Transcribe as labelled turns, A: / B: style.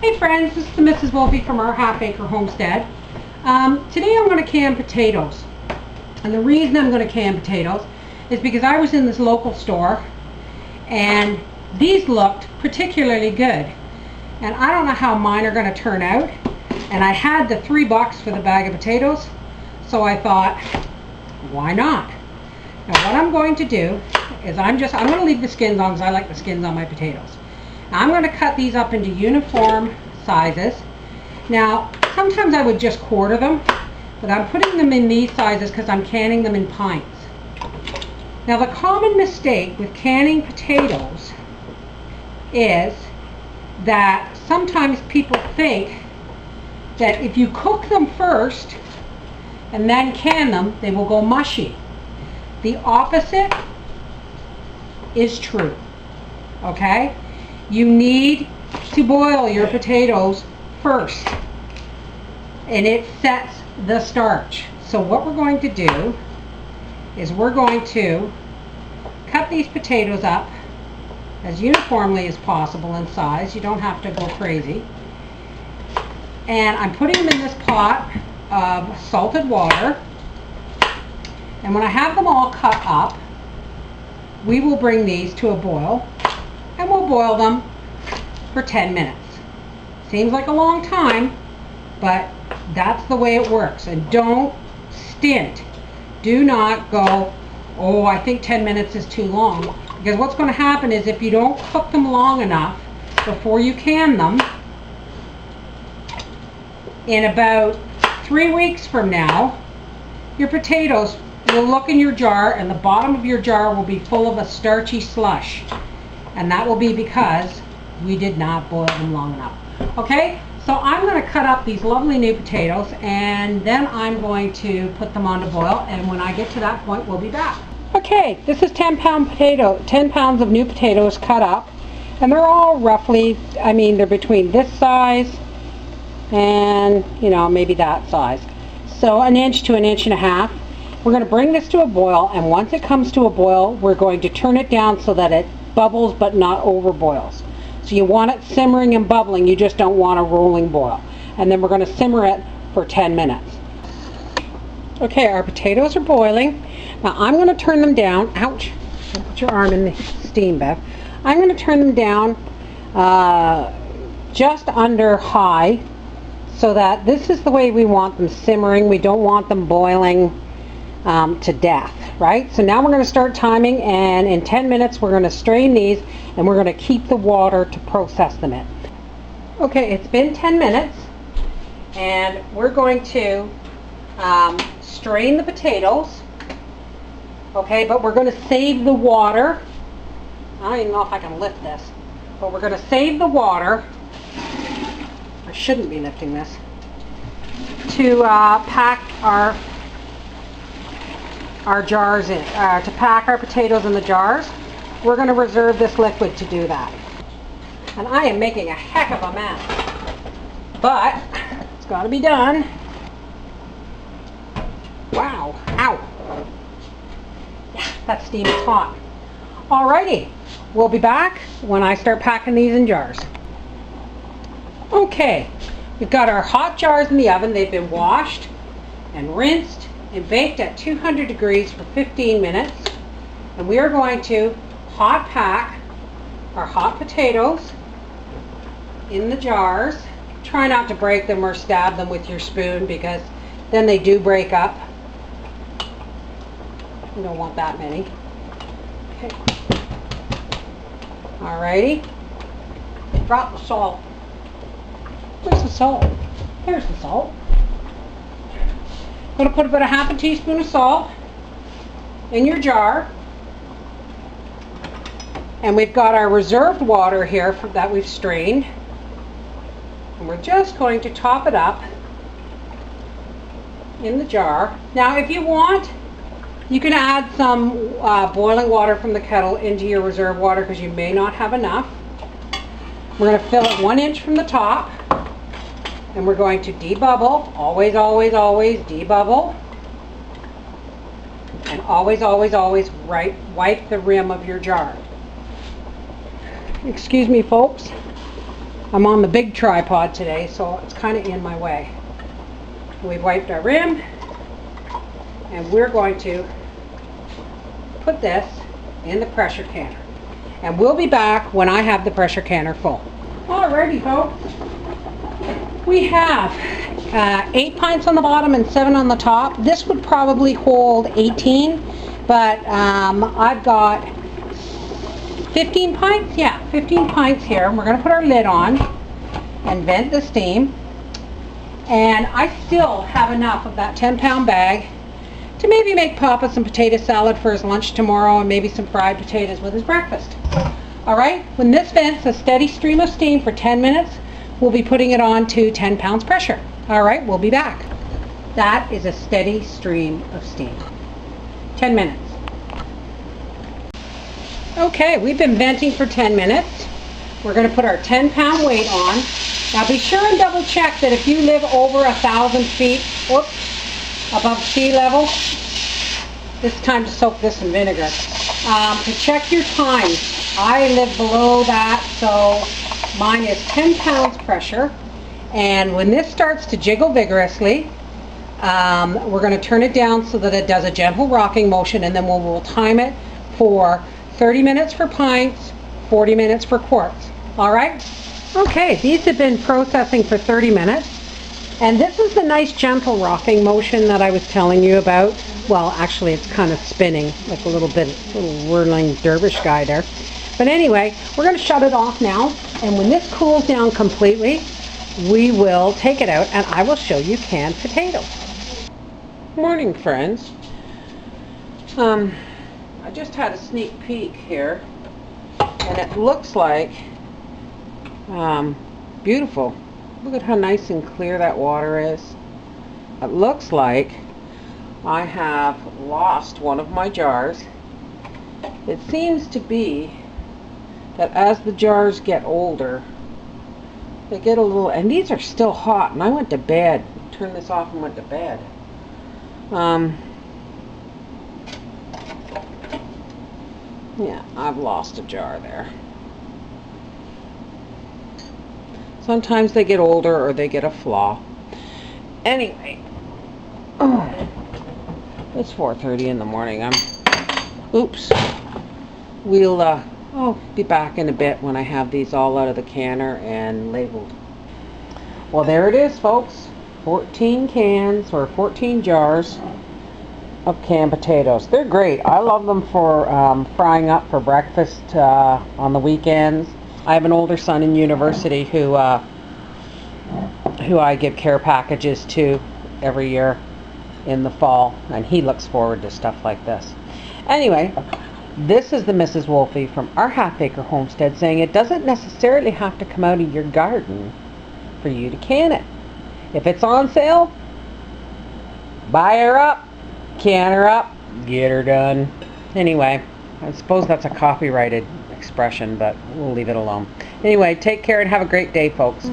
A: Hey friends, this is the Mrs. Wolfie from our half acre homestead. Today I'm going to can potatoes. And the reason I'm going to can potatoes is because I was in this local store and these looked particularly good. And I don't know how mine are going to turn out. And I had the $3 for the bag of potatoes, so I thought, why not? Now what I'm going to do is I'm going to leave the skins on because I like the skins on my potatoes. Now, I'm going to cut these up into uniform sizes. Now, sometimes I would just quarter them, but I'm putting them in these sizes because I'm canning them in pints. Now, the common mistake with canning potatoes is that sometimes people think that if you cook them first and then can them, they will go mushy. The opposite is true, okay? You need to boil your potatoes first, and it sets the starch. So what we're going to do is we're going to cut these potatoes up as uniformly as possible in size. You don't have to go crazy. And I'm putting them in this pot of salted water. And when I have them all cut up, we will bring these to a boil. And we'll boil them for 10 minutes. Seems like a long time, but that's the way it works. And don't stint. Do not go, oh, I think 10 minutes is too long. Because what's going to happen is if you don't cook them long enough before you can them, in about 3 weeks from now, your potatoes will look in your jar and the bottom of your jar will be full of a starchy slush. And that will be because we did not boil them long enough. Okay, so I'm going to cut up these lovely new potatoes and then I'm going to put them on to boil, and when I get to that point we'll be back. Okay, this is 10 pounds of new potatoes cut up, and they're all roughly, I mean, they're between this size and, you know, maybe that size. So 1 inch to 1.5 inches. We're going to bring this to a boil, and once it comes to a boil, we're going to turn it down so that it bubbles but not over boils. So you want it simmering and bubbling, you just don't want a rolling boil. And then we're going to simmer it for 10 minutes. Okay, our potatoes are boiling. Now I'm going to turn them down. Ouch! Don't put your arm in the steam, Bev. I'm going to turn them down just under high, so that this is the way we want them simmering. We don't want them boiling to death, right? So now we're going to start timing, and in 10 minutes we're going to strain these and we're going to keep the water to process them in. Okay, it's been 10 minutes and we're going to strain the potatoes. Okay, but we're going to save the water. I don't even know if I can lift this, but we're going to save the water. I shouldn't be lifting this. To pack our jars in, to pack our potatoes in the jars. We're going to reserve this liquid to do that. And I am making a heck of a mess, but it's got to be done. Wow, ow. Yeah, that steam is hot. Alrighty, we'll be back when I start packing these in jars. Okay, we've got our hot jars in the oven. They've been washed and rinsed and baked at 200 degrees for 15 minutes. And we are going to hot pack our hot potatoes in the jars. Try not to break them or stab them with your spoon, because then they do break up. You don't want that many. Okay. Alrighty. Drop the salt. Where's the salt? There's the salt. I'm going to put about 1/2 teaspoon of salt in your jar. And we've got our reserved water here that we've strained. And we're just going to top it up in the jar. Now if you want, you can add some boiling water from the kettle into your reserve water because you may not have enough. We're going to fill it 1 inch from the top. And we're going to debubble. Always, always, always debubble. And always, always, always wipe the rim of your jar. Excuse me, folks. I'm on the big tripod today, so it's kind of in my way. We've wiped our rim, and we're going to put this in the pressure canner. And we'll be back when I have the pressure canner full. Alrighty, folks. We have 8 pints on the bottom and 7 on the top. This would probably hold 18, but I've got 15 pints. Yeah, 15 pints here. We're going to put our lid on and vent the steam. And I still have enough of that 10-pound bag to maybe make Papa some potato salad for his lunch tomorrow and maybe some fried potatoes with his breakfast. Alright, when this vents a steady stream of steam for 10 minutes, we'll be putting it on to 10 pounds pressure. Alright, we'll be back. That is a steady stream of steam. 10 minutes. Okay, we've been venting for 10 minutes. We're going to put our 10-pound weight on. Now be sure and double check that if you live over 1,000 feet above sea level, it's time to soak this in vinegar. To check your times, I live below that, so mine is 10 pounds pressure. And when this starts to jiggle vigorously, we're going to turn it down so that it does a gentle rocking motion, and then we'll time it for 30 minutes for pints, 40 minutes for quarts. All right? Okay, these have been processing for 30 minutes. And this is the nice gentle rocking motion that I was telling you about. Well, actually it's kind of spinning like a little whirling dervish guy there. But anyway, we're going to shut it off now. And when this cools down completely, we will take it out and I will show you canned potatoes. Morning, friends. I just had a sneak peek here. And it looks like beautiful. Look at how nice and clear that water is. It looks like I have lost one of my jars. It seems to be that as the jars get older, they get a little, and these are still hot, and I went to bed, turned this off and went to bed. Yeah, I've lost a jar there. Sometimes they get older or they get a flaw. Anyway, it's 4:30 in the morning. We'll I'll be back in a bit when I have these all out of the canner and labeled. Well, there it is, folks. 14 cans or 14 jars of canned potatoes. They're great. I love them for frying up for breakfast on the weekends. I have an older son in university who I give care packages to every year in the fall, and he looks forward to stuff like this. Anyway, this is the Mrs. Wolfie from our half-acre homestead saying it doesn't necessarily have to come out of your garden for you to can it. If it's on sale, buy her up, can her up, get her done. Anyway, I suppose that's a copyrighted expression, but we'll leave it alone. Anyway, take care and have a great day, folks.